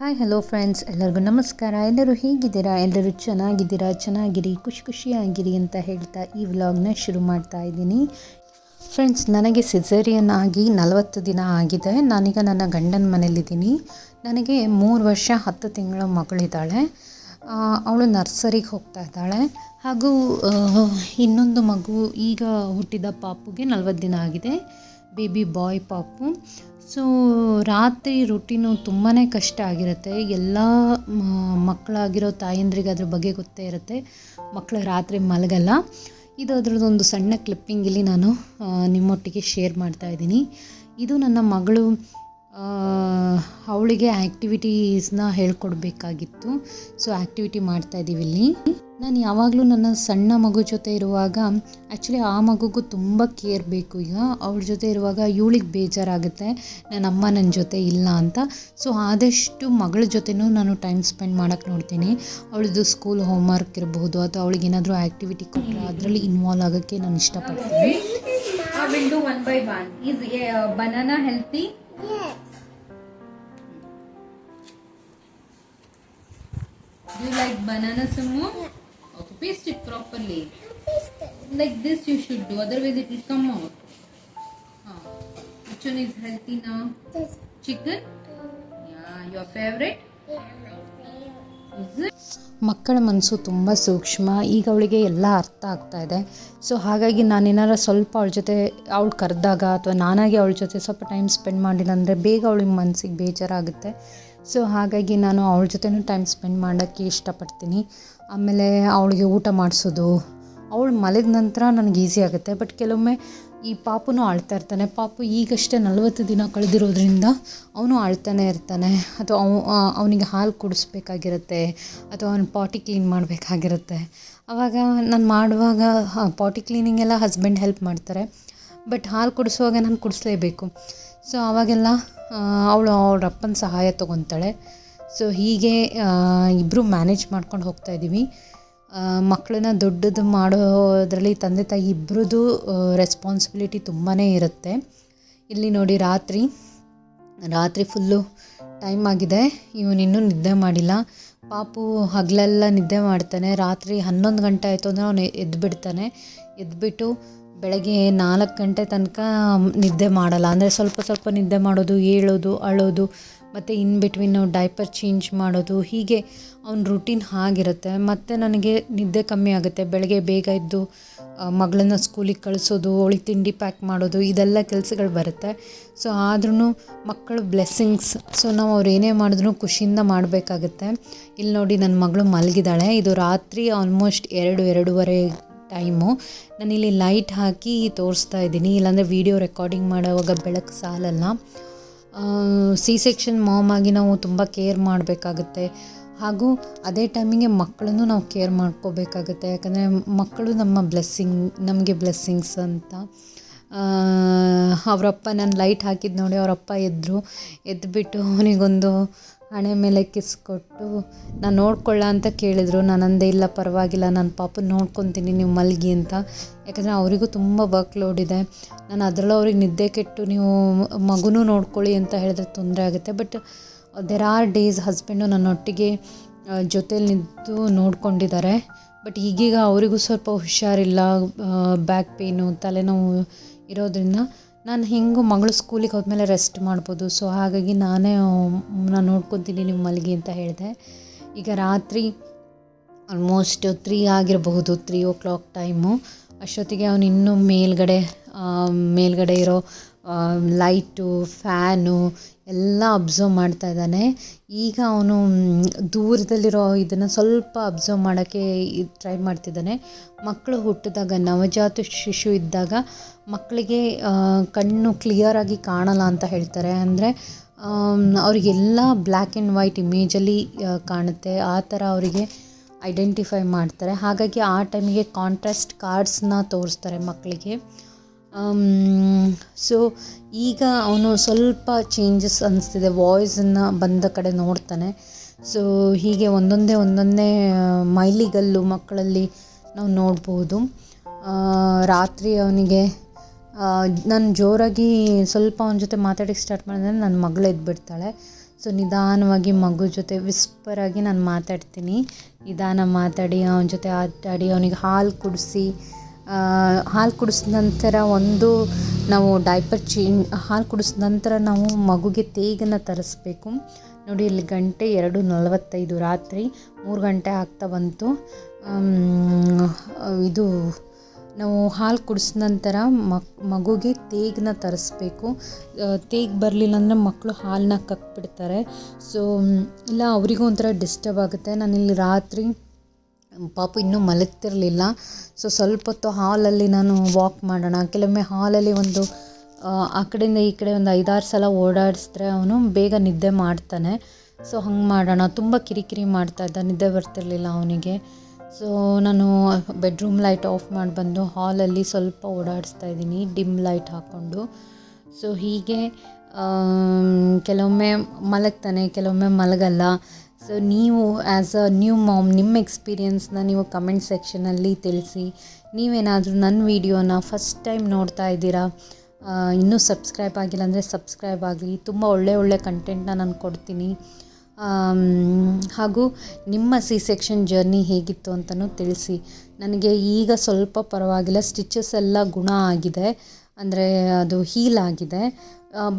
Hi hello friends, ಎಲ್ಲರಿಗೂ ನಮಸ್ಕಾರ. ಎಲ್ಲರೂ ಹೇಗಿದ್ದೀರಾ? ಎಲ್ಲರೂ ಚೆನ್ನಾಗಿರಿ, ಖುಷಿಯಾಗಿರಿ ಅಂತ ಹೇಳ್ತಾ ಈ ವ್ಲಾಗ್ನ ಶುರು ಮಾಡ್ತಾ ಇದ್ದೀನಿ. ಫ್ರೆಂಡ್ಸ್, ನನಗೆ ಸಿಸೇರಿಯನ್ ಆಗಿ 40 ದಿನ ಆಗಿದೆ. ನಾನೀಗ ನನ್ನ ಗಂಡನ ಮನೇಲಿದ್ದೀನಿ. ನನಗೆ 3 ವರ್ಷ 10 ತಿಂಗಳ ಮಗಳಿದ್ದಾಳೆ. ಅವಳು ನರ್ಸರಿಗೆ ಹೋಗ್ತಾ ಇದ್ದಾಳೆ. ಹಾಗೂ ಇನ್ನೊಂದು ಮಗು ಈಗ ಹುಟ್ಟಿದ ಪಾಪುಗೆ 40 ದಿನ ಆಗಿದೆ. ಬೇಬಿ ಬಾಯ್ ಪಾಪು. ಸೊ ರಾತ್ರಿ ರುಟೀನು ತುಂಬಾ ಕಷ್ಟ ಆಗಿರುತ್ತೆ. ಎಲ್ಲ ಮಕ್ಕಳಾಗಿರೋ ತಾಯಂದ್ರಿಗೆ ಅದ್ರ ಬಗ್ಗೆ ಗೊತ್ತೇ ಇರುತ್ತೆ. ಮಕ್ಕಳು ರಾತ್ರಿ ಮಲಗಲ್ಲ. ಇದು ಅದರದ್ದೊಂದು ಸಣ್ಣ ಕ್ಲಿಪ್ಪಿಂಗ್ ಇಲ್ಲಿ ನಾನು ನಿಮ್ಮೊಟ್ಟಿಗೆ ಶೇರ್ ಮಾಡ್ತಾ ಇದ್ದೀನಿ. ಇದು ನನ್ನ ಮಗಳು, ಅವಳಿಗೆ ಆ್ಯಕ್ಟಿವಿಟೀಸ್ನ ಹೇಳ್ಕೊಡ್ಬೇಕಾಗಿತ್ತು. ಸೊ ಆ್ಯಕ್ಟಿವಿಟಿ ಮಾಡ್ತಾಯಿದ್ದೀವಿ ಇಲ್ಲಿ. ನಾನು ಯಾವಾಗಲೂ ನನ್ನ ಸಣ್ಣ ಮಗು ಜೊತೆ ಇರುವಾಗ ಆ್ಯಕ್ಚುಲಿ ಆ ಮಗುಗೂ ತುಂಬ ಕೇರ್ ಬೇಕು. ಈಗ ಅವಳ ಜೊತೆ ಇರುವಾಗ ಇವಳಿಗೆ ಬೇಜಾರಾಗುತ್ತೆ, ನನ್ನಮ್ಮ ನನ್ನ ಜೊತೆ ಇಲ್ಲ ಅಂತ. ಸೊ ಆದಷ್ಟು ಮಗಳ ಜೊತೆನೂ ನಾನು ಟೈಮ್ ಸ್ಪೆಂಡ್ ಮಾಡೋಕ್ಕೆ ನೋಡ್ತೀನಿ. ಅವಳದು ಸ್ಕೂಲ್ ಹೋಮ್ವರ್ಕ್ ಇರಬಹುದು ಅಥವಾ ಅವಳಿಗೆ ಏನಾದರೂ ಆ್ಯಕ್ಟಿವಿಟಿ ಕೊಟ್ಟರೆ ಅದರಲ್ಲಿ ಇನ್ವಾಲ್ವ್ ಆಗೋಕ್ಕೆ ನಾನು ಇಷ್ಟಪಡ್ತೀನಿ. We'll do one by one. Is banana healthy? Yes. Do you like banana Sumo? Yeah. Okay, paste it properly. Taste it. Like this you should do, otherwise it will come out. Which one is healthy now? This. Chicken? Yeah, your favorite? Yeah, my favorite. Is it? ಮಕ್ಕಳ ಮನಸ್ಸು ತುಂಬ ಸೂಕ್ಷ್ಮ. ಈಗ ಅವಳಿಗೆ ಎಲ್ಲ ಅರ್ಥ ಆಗ್ತಾ ಇದೆ. ಸೊ ಹಾಗಾಗಿ ನಾನೇನಾರು ಸ್ವಲ್ಪ ಅವಳ ಜೊತೆ ಅವಳು ಕರೆದಾಗ ಅಥವಾ ನಾನಾಗಿ ಅವಳ ಜೊತೆ ಸ್ವಲ್ಪ ಟೈಮ್ ಸ್ಪೆಂಡ್ ಮಾಡಿಲ್ಲ ಅಂದರೆ ಬೇಗ ಅವಳಿಗೆ ಮನಸ್ಸಿಗೆ ಬೇಜಾರಾಗುತ್ತೆ. ಸೊ ಹಾಗಾಗಿ ನಾನು ಅವಳ ಜೊತೆನೂ ಟೈಮ್ ಸ್ಪೆಂಡ್ ಮಾಡೋಕ್ಕೆ ಇಷ್ಟಪಡ್ತೀನಿ. ಆಮೇಲೆ ಅವಳಿಗೆ ಊಟ ಮಾಡಿಸೋದು, ಅವಳು ಮಲಗಿದ ನಂತರ ನನಗೆ ಈಸಿ ಆಗುತ್ತೆ. ಬಟ್ ಕೆಲವೊಮ್ಮೆ ಈ ಪಾಪುನೂ ಅಳ್ತಾ ಇರ್ತಾನೆ. ಪಾಪು ಈಗಷ್ಟೇ 40 ದಿನ ಕಳೆದಿರೋದ್ರಿಂದ ಅವನು ಅಳ್ತಾನೆ ಇರ್ತಾನೆ. ಅಥವಾ ಅವನಿಗೆ ಹಾಲು ಕುಡಿಸ್ಬೇಕಾಗಿರುತ್ತೆ ಅಥವಾ ಅವನು ಪಾಟಿ ಕ್ಲೀನ್ ಮಾಡಬೇಕಾಗಿರುತ್ತೆ. ಆವಾಗ ನಾನು ಮಾಡುವಾಗ ಪಾಟಿ ಕ್ಲೀನಿಂಗ್ ಎಲ್ಲ ಹಸ್ಬೆಂಡ್ ಹೆಲ್ಪ್ ಮಾಡ್ತಾರೆ. ಬಟ್ ಹಾಲು ಕುಡಿಸುವಾಗ ನಾನು ಕುಡಿಸ್ಲೇಬೇಕು. ಸೊ ಆವಾಗೆಲ್ಲ ಅವಳು ಅವಳ ಅಪ್ಪನ ಸಹಾಯ ತೊಗೊತಾಳೆ. ಸೊ ಹೀಗೆ ಇಬ್ಬರು ಮ್ಯಾನೇಜ್ ಮಾಡ್ಕೊಂಡು ಹೋಗ್ತಾಯಿದ್ದೀವಿ. ಮಕ್ಕಳನ್ನ ದೊಡ್ಡದು ಮಾಡೋದ್ರಲ್ಲಿ ತಂದೆ ತಾಯಿ ಇಬ್ಬರದ್ದು ರೆಸ್ಪಾನ್ಸಿಬಿಲಿಟಿ ತುಂಬಾ ಇರುತ್ತೆ. ಇಲ್ಲಿ ನೋಡಿ, ರಾತ್ರಿ ಫುಲ್ಲು ಟೈಮ್ ಆಗಿದೆ. ಇವನಿನ್ನೂ ನಿದ್ದೆ ಮಾಡಿಲ್ಲ. ಪಾಪು ಹಗಲೆಲ್ಲ ನಿದ್ದೆ ಮಾಡ್ತಾನೆ. ರಾತ್ರಿ 11 ಗಂಟೆ ಆಯಿತು ಅಂದರೆ ಅವನು ಎದ್ಬಿಟ್ಟು ಬೆಳಗ್ಗೆ 4 ಗಂಟೆ ತನಕ ನಿದ್ದೆ ಮಾಡಲ್ಲ. ಅಂದರೆ ಸ್ವಲ್ಪ ನಿದ್ದೆ ಮಾಡೋದು, ಏಳೋದು, ಅಳೋದು, ಮತ್ತು ಇನ್ ಬಿಟ್ವೀನ್ ನಾವು ಡೈಪರ್ ಚೇಂಜ್ ಮಾಡೋದು, ಹೀಗೆ ಅವ್ನ ರೂಟೀನ್ ಆಗಿರುತ್ತೆ. ಮತ್ತು ನನಗೆ ನಿದ್ದೆ ಕಮ್ಮಿ ಆಗುತ್ತೆ. ಬೆಳಗ್ಗೆ ಬೇಗ ಎದ್ದು ಮಗಳನ್ನ ಸ್ಕೂಲಿಗೆ ಕಳಿಸೋದು, ಅವಳಿಗೆ ತಿಂಡಿ ಪ್ಯಾಕ್ ಮಾಡೋದು, ಇದೆಲ್ಲ ಕೆಲಸಗಳು ಬರುತ್ತೆ. ಸೊ ಆದ್ರೂ ಮಕ್ಕಳು ಬ್ಲೆಸ್ಸಿಂಗ್ಸ್. ಸೊ ನಾವು ಅವ್ರು ಏನೇ ಮಾಡಿದ್ರೂ ಖುಷಿಯಿಂದ ಮಾಡಬೇಕಾಗತ್ತೆ. ಇಲ್ಲಿ ನೋಡಿ, ನನ್ನ ಮಗಳು ಮಲಗಿದ್ದಾಳೆ. ಇದು ರಾತ್ರಿ ಆಲ್ಮೋಸ್ಟ್ 2-2:30 ಟೈಮು. ನಾನಿಲ್ಲಿ ಲೈಟ್ ಹಾಕಿ ತೋರಿಸ್ತಾ ಇದ್ದೀನಿ, ಇಲ್ಲಾಂದರೆ ವೀಡಿಯೋ ರೆಕಾರ್ಡಿಂಗ್ ಮಾಡೋವಾಗ ಬೆಳಕು ಸಾಲಲ್ಲ. ಸಿ ಸೆಕ್ಷನ್ ಮಾಮ್ ಆಗಿ ನಾವು ತುಂಬ ಕೇರ್ ಮಾಡಬೇಕಾಗುತ್ತೆ. ಹಾಗೂ ಅದೇ ಟೈಮಿಗೆ ಮಕ್ಕಳನ್ನು ನಾವು ಕೇರ್ ಮಾಡ್ಕೋಬೇಕಾಗುತ್ತೆ. ಯಾಕಂದರೆ ಮಕ್ಕಳು ನಮಗೆ ಬ್ಲೆಸ್ಸಿಂಗ್ಸ್ ಅಂತ. ಅವರಪ್ಪ, ನಾನು ಲೈಟ್ ಹಾಕಿದ್ದು ನೋಡಿ ಅವರಪ್ಪ ಎದ್ದುಬಿಟ್ಟು ಅವನಿಗೊಂದು ಹಣೆ ಮೇಲೆ ಕಿಸ್ ಕೊಟ್ಟು ನಾನು ನೋಡ್ಕೊಳ್ಳ ಅಂತ ಕೇಳಿದರು. ನಾನು ಅಂದೆ, ಇಲ್ಲ ಪರವಾಗಿಲ್ಲ, ನಾನು ಪಾಪನ ನೋಡ್ಕೊತೀನಿ, ನೀವು ಮಲಗಿ ಅಂತ. ಯಾಕಂದರೆ ಅವರಿಗೂ ತುಂಬ ವರ್ಕ್ ಲೋಡ್ ಇದೆ. ನಾನು ಅದರಲ್ಲೂ ಅವ್ರಿಗೆ ನಿದ್ದೆ ಕೆಟ್ಟು ನೀವು ಮಗುನೂ ನೋಡ್ಕೊಳ್ಳಿ ಅಂತ ಹೇಳಿದ್ರೆ ತೊಂದರೆ ಆಗುತ್ತೆ. But there are days husband ನನ್ನೊಟ್ಟಿಗೆ ಜೊತೇಲಿ ನಿಂತು ನೋಡ್ಕೊಂಡಿದ್ದಾರೆ. ಬಟ್ ಈಗೀಗ ಅವರಿಗೂ ಸ್ವಲ್ಪ ಹುಷಾರಿಲ್ಲ, ಬ್ಯಾಕ್ ಪೇನು, ತಲೆನೋವು ಇರೋದ್ರಿಂದ ನಾನು ಹೆಂಗೂ ಮಗಳು ಸ್ಕೂಲಿಗೆ ಹೋದ್ಮೇಲೆ ರೆಸ್ಟ್ ಮಾಡ್ಬೋದು. ಸೊ ಹಾಗಾಗಿ ನಾನು ನೋಡ್ಕೊತೀನಿ, ನೀವು ಮಲಗಿ ಅಂತ ಹೇಳಿದೆ. ಈಗ ರಾತ್ರಿ ಆಲ್ಮೋಸ್ಟ್ 3 ಆಗಿರಬಹುದು, 3 o'clock ಟೈಮು. ಅಷ್ಟೊತ್ತಿಗೆ ಅವನು ಇನ್ನೂ ಮೇಲ್ಗಡೆ ಇರೋ ಲೈಟು, ಫ್ಯಾನು ಎಲ್ಲ ಅಬ್ಸರ್ವ್ ಮಾಡ್ತಾ ಇದ್ದಾನೆ. ಈಗ ಅವನು ದೂರದಲ್ಲಿರೋ ಇದನ್ನು ಸ್ವಲ್ಪ ಅಬ್ಸರ್ವ್ ಮಾಡೋಕ್ಕೆ ಟ್ರೈ ಮಾಡ್ತಿದ್ದಾನೆ. ಮಕ್ಕಳು ಹುಟ್ಟಿದಾಗ, ನವಜಾತ ಶಿಶು ಇದ್ದಾಗ ಮಕ್ಕಳಿಗೆ ಕಣ್ಣು ಕ್ಲಿಯರಾಗಿ ಕಾಣಲ್ಲ ಅಂತ ಹೇಳ್ತಾರೆ. ಅಂದರೆ ಅವರಿಗೆಲ್ಲ ಬ್ಲ್ಯಾಕ್ ಆ್ಯಂಡ್ ವೈಟ್ ಇಮೇಜಲ್ಲಿ ಕಾಣುತ್ತೆ. ಆ ಥರ ಅವರಿಗೆ ಐಡೆಂಟಿಫೈ ಮಾಡ್ತಾರೆ. ಹಾಗಾಗಿ ಆ ಟೈಮಿಗೆ ಕಾಂಟ್ರಾಸ್ಟ್ ಕಾರ್ಡ್ಸ್ನ ತೋರಿಸ್ತಾರೆ ಮಕ್ಕಳಿಗೆ. ಸೊ ಈಗ ಅವನು ಸ್ವಲ್ಪ ಚೇಂಜಸ್ ಅನಿಸ್ತಿದೆ. ವಾಯ್ಸನ್ನು ಬಂದ ಕಡೆ ನೋಡ್ತಾನೆ. ಸೊ ಹೀಗೆ ಒಂದೊಂದೇ ಮೈಲಿಗಲ್ಲು ಮಕ್ಕಳಲ್ಲಿ ನಾವು ನೋಡ್ಬೋದು. ರಾತ್ರಿ ಅವನಿಗೆ ನಾನು ಜೋರಾಗಿ ಸ್ವಲ್ಪ ಅವನ ಜೊತೆ ಮಾತಾಡೋಕ್ಕೆ ಸ್ಟಾರ್ಟ್ ಮಾಡಿದ್ರೆ ನನ್ನ ಮಗಳು ಎದ್ಬಿಡ್ತಾಳೆ. ಸೊ ನಿಧಾನವಾಗಿ ಮಗು ಜೊತೆ ವಿಸ್ಪರಾಗಿ ನಾನು ಮಾತಾಡ್ತೀನಿ. ನಿಧಾನ ಮಾತಾಡಿ ಅವನ ಜೊತೆ ಆಟಾಡಿ ಅವನಿಗೆ ಹಾಲು ಕುಡಿಸಿದ ನಂತರ ನಾವು ಡೈಪರ್ ಹಾಲು ಕುಡಿಸಿದ ನಂತರ ನಾವು ಮಗುಗೆ ತೇಗನ್ನು ತರಿಸ್ಬೇಕು. ನೋಡಿ ಇಲ್ಲಿ ಗಂಟೆ 2:45 ರಾತ್ರಿ 3 ಗಂಟೆ ಆಗ್ತಾ ಬಂತು. ಇದು ನಾವು ಹಾಲು ಕುಡಿಸಿದ ನಂತರ ಮಗುಗೆ ತೇಗನ್ನ ತರಿಸ್ಬೇಕು. ತೇಗ್ ಬರಲಿಲ್ಲ ಅಂದರೆ ಮಕ್ಕಳು ಹಾಲನ್ನ ಕಕ್ಬಿಡ್ತಾರೆ. ಸೊ ಇಲ್ಲ ಅವರಿಗೂ ಒಂಥರ ಡಿಸ್ಟರ್ಬ್ ಆಗುತ್ತೆ. ನಾನಿಲ್ಲಿ ರಾತ್ರಿ ಪಾಪು ಇನ್ನೂ ಮಲಗ್ತಿರಲಿಲ್ಲ. ಸೊ ಸ್ವಲ್ಪ ಹೊತ್ತು ಹಾಲಲ್ಲಿ ನಾನು ವಾಕ್ ಮಾಡೋಣ, ಕೆಲವೊಮ್ಮೆ ಹಾಲಲ್ಲಿ ಆ ಕಡೆಯಿಂದ ಈ ಕಡೆ ಒಂದು 5-6 ಸಲ ಓಡಾಡಿಸಿದ್ರೆ ಅವನು ಬೇಗ ನಿದ್ದೆ ಮಾಡ್ತಾನೆ. ಸೊ ಹಂಗೆ ಮಾಡೋಣ. ತುಂಬ ಕಿರಿಕಿರಿ ಮಾಡ್ತಾಯಿದ್ದ, ನಿದ್ದೆ ಬರ್ತಿರಲಿಲ್ಲ ಅವನಿಗೆ. ಸೊ ನಾನು ಬೆಡ್ರೂಮ್ ಲೈಟ್ ಆಫ್ ಮಾಡಿ ಬಂದು ಹಾಲಲ್ಲಿ ಸ್ವಲ್ಪ ಓಡಾಡಿಸ್ತಾ ಇದ್ದೀನಿ ಡಿಮ್ ಲೈಟ್ ಹಾಕ್ಕೊಂಡು. ಸೊ ಹೀಗೆ ಕೆಲವೊಮ್ಮೆ ಮಲಗ್ತಾನೆ, ಕೆಲವೊಮ್ಮೆ ಮಲಗಲ್ಲ. ಸೊ ನೀವು ಆ್ಯಸ್ ಅ ನ್ಯೂ ಮಾಮ್ ನಿಮ್ಮ ಎಕ್ಸ್ಪೀರಿಯನ್ಸ್ನ ನೀವು ಕಮೆಂಟ್ ಸೆಕ್ಷನಲ್ಲಿ ತಿಳಿಸಿ. ನೀವೇನಾದರೂ ನನ್ನ ವೀಡಿಯೋನ ಫಸ್ಟ್ ಟೈಮ್ ನೋಡ್ತಾ ಇದ್ದೀರಾ, ಇನ್ನೂ ಸಬ್ಸ್ಕ್ರೈಬ್ ಆಗಿಲ್ಲ ಅಂದರೆ ಸಬ್ಸ್ಕ್ರೈಬ್ ಆಗಲಿ. ತುಂಬ ಒಳ್ಳೆ ಕಂಟೆಂಟ್ನ ನಾನು ಕೊಡ್ತೀನಿ. ಹಾಗೂ ನಿಮ್ಮ ಸೆಕ್ಷನ್ ಜರ್ನಿ ಹೇಗಿತ್ತು ಅಂತಲೂ ತಿಳಿಸಿ. ನನಗೆ ಈಗ ಸ್ವಲ್ಪ ಪರವಾಗಿಲ್ಲ, ಸ್ಟಿಚಸ್ ಎಲ್ಲ ಗುಣ ಆಗಿದೆ, ಅಂದರೆ ಅದು ಹೀಲ್ ಆಗಿದೆ.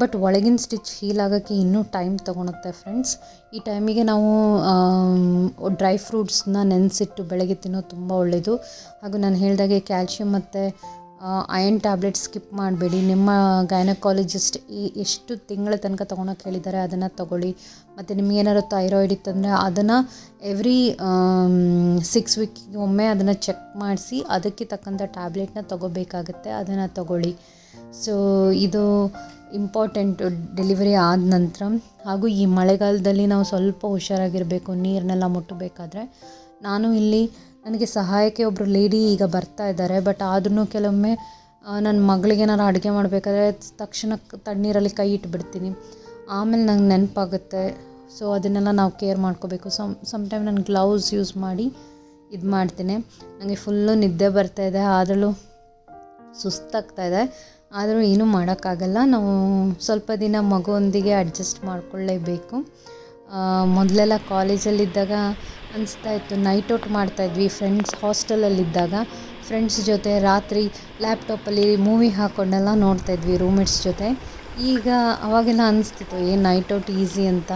ಬಟ್ ಒಳಗಿನ ಸ್ಟಿಚ್ ಹೀಲ್ ಆಗೋಕ್ಕೆ ಇನ್ನೂ ಟೈಮ್ ತೊಗೊಳುತ್ತೆ ಫ್ರೆಂಡ್ಸ್. ಈ ಟೈಮಿಗೆ ನಾವು ಡ್ರೈ ಫ್ರೂಟ್ಸ್ನ ನೆನೆಸಿಟ್ಟು ಬೆಳಗ್ಗೆ ತಿನ್ನೋದು ತುಂಬ ಒಳ್ಳೆಯದು. ಹಾಗೂ ನಾನು ಹೇಳಿದಾಗೆ ಕ್ಯಾಲ್ಶಿಯಂ ಮತ್ತು ಅಯನ್ ಟ್ಯಾಬ್ಲೆಟ್ ಸ್ಕಿಪ್ ಮಾಡಬೇಡಿ. ನಿಮ್ಮ ಗೈನಕಾಲಜಿಸ್ಟ್ ಎಷ್ಟು ತಿಂಗಳ ತನಕ ತೊಗೊಳಕ್ಕೆ ಹೇಳಿದ್ದಾರೆ ಅದನ್ನು ತೊಗೊಳ್ಳಿ. ಮತ್ತು ನಿಮಗೇನಾದ್ರು ಥೈರಾಯ್ಡ್ ಇತ್ತಂದರೆ ಅದನ್ನು ಎವ್ರಿ 6 ವೀಕಿಗೆ ಒಮ್ಮೆ ಅದನ್ನು ಚೆಕ್ ಮಾಡಿಸಿ ಅದಕ್ಕೆ ತಕ್ಕಂಥ ಟ್ಯಾಬ್ಲೆಟ್ನ ತೊಗೋಬೇಕಾಗತ್ತೆ, ಅದನ್ನು ತೊಗೊಳ್ಳಿ. ಸೊ ಇದು ಇಂಪಾರ್ಟೆಂಟು ಡೆಲಿವರಿ ಆದ ನಂತರ. ಹಾಗೂ ಈ ಮಳೆಗಾಲದಲ್ಲಿ ನಾವು ಸ್ವಲ್ಪ ಹುಷಾರಾಗಿರಬೇಕು ನೀರನ್ನೆಲ್ಲ ಮುಟ್ಟಬೇಕಾದ್ರೆ. ನನಗೆ ಸಹಾಯಕ್ಕೆ ಒಬ್ಬರು ಲೇಡಿ ಈಗ ಬರ್ತಾ ಇದ್ದಾರೆ. ಬಟ್ ಆದ್ರೂ ಕೆಲವೊಮ್ಮೆ ನನ್ನ ಮಗಳಿಗೆ ಏನಾರು ಅಡುಗೆ ಮಾಡಬೇಕಾದ್ರೆ ತಕ್ಷಣ ತಣ್ಣೀರಲ್ಲಿ ಕೈ ಇಟ್ಬಿಡ್ತೀನಿ, ಆಮೇಲೆ ನಂಗೆ ನೆನಪಾಗುತ್ತೆ. ಸೊ ಅದನ್ನೆಲ್ಲ ನಾವು ಕೇರ್ ಮಾಡ್ಕೋಬೇಕು. ಸಮ್ಟೈಮ್ ನಾನು ಗ್ಲೌಸ್ ಯೂಸ್ ಮಾಡಿ ಇದು ಮಾಡ್ತೀನಿ. ನನಗೆ ಫುಲ್ಲು ನಿದ್ದೆ ಬರ್ತಾಯಿದೆ, ಆದರೂ ಸುಸ್ತಾಗ್ತಾಯಿದೆ, ಆದರೂ ಏನೂ ಮಾಡೋಕ್ಕಾಗಲ್ಲ. ನಾವು ಸ್ವಲ್ಪ ದಿನ ಮಗುವೊಂದಿಗೆ ಅಡ್ಜಸ್ಟ್ ಮಾಡ್ಕೊಳ್ಳೇಬೇಕು. ಮೊದಲೆಲ್ಲ ಕಾಲೇಜಲ್ಲಿದ್ದಾಗ ಅನಿಸ್ತಾಯಿತ್ತು, ನೈಟ್ ಔಟ್ ಮಾಡ್ತಾಯಿದ್ವಿ ಹಾಸ್ಟೆಲಲ್ಲಿದ್ದಾಗ ಫ್ರೆಂಡ್ಸ್ ಜೊತೆ ರಾತ್ರಿ ಲ್ಯಾಪ್ಟಾಪಲ್ಲಿ ಮೂವಿ ಹಾಕ್ಕೊಂಡೆಲ್ಲ ನೋಡ್ತಾಯಿದ್ವಿ ರೂಮ್ಮೇಟ್ಸ್ ಜೊತೆ. ಈಗ ಅವಾಗೆಲ್ಲ ಅನಿಸ್ತಿತ್ತು ನೈಟ್ ಔಟ್ ಈಸಿ ಅಂತ.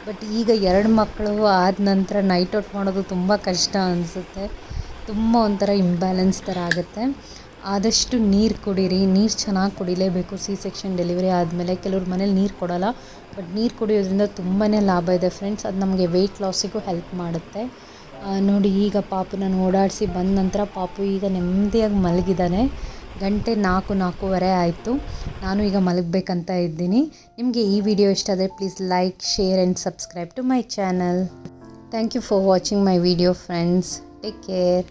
ಬಟ್ ಈಗ 2 ಮಕ್ಕಳು ಆದ ನಂತರ ನೈಟ್ ಔಟ್ ಮಾಡೋದು ತುಂಬ ಕಷ್ಟ ಅನಿಸುತ್ತೆ. ತುಂಬ ಒಂಥರ ಇಂಬ್ಯಾಲೆನ್ಸ್ ಥರ ಆಗುತ್ತೆ. ಆದಷ್ಟು ನೀರು ಕುಡೀರಿ, ನೀರು ಚೆನ್ನಾಗಿ ಕುಡಿಲೇಬೇಕು. ಸೆಕ್ಷನ್ ಡೆಲಿವರಿ ಆದಮೇಲೆ ಕೆಲವ್ರ ಮನೇಲಿ ನೀರು ಕೊಡೋಲ್ಲ, ಬಟ್ ನೀರು ಕುಡಿಯೋದ್ರಿಂದ ತುಂಬಾ ಲಾಭ ಇದೆ ಫ್ರೆಂಡ್ಸ್. ಅದು ನಮಗೆ ವೆಯ್ಟ್ ಲಾಸಿಗೂ ಹೆಲ್ಪ್ ಮಾಡುತ್ತೆ. ನೋಡಿ ಈಗ ನಾನು ಓಡಾಡಿಸಿ ಬಂದ ನಂತರ ಪಾಪು ಈಗ ನೆಮ್ಮದಿಯಾಗಿ ಮಲಗಿದ್ದಾನೆ. ಗಂಟೆ 4:15 ಆಯಿತು. ನಾನು ಈಗ ಮಲಗಬೇಕಂತ ಇದ್ದೀನಿ. ನಿಮಗೆ ಈ ವಿಡಿಯೋ ಇಷ್ಟ ಆದರೆ please like, share and subscribe to my channel. Thank you for watching my video friends. Take care.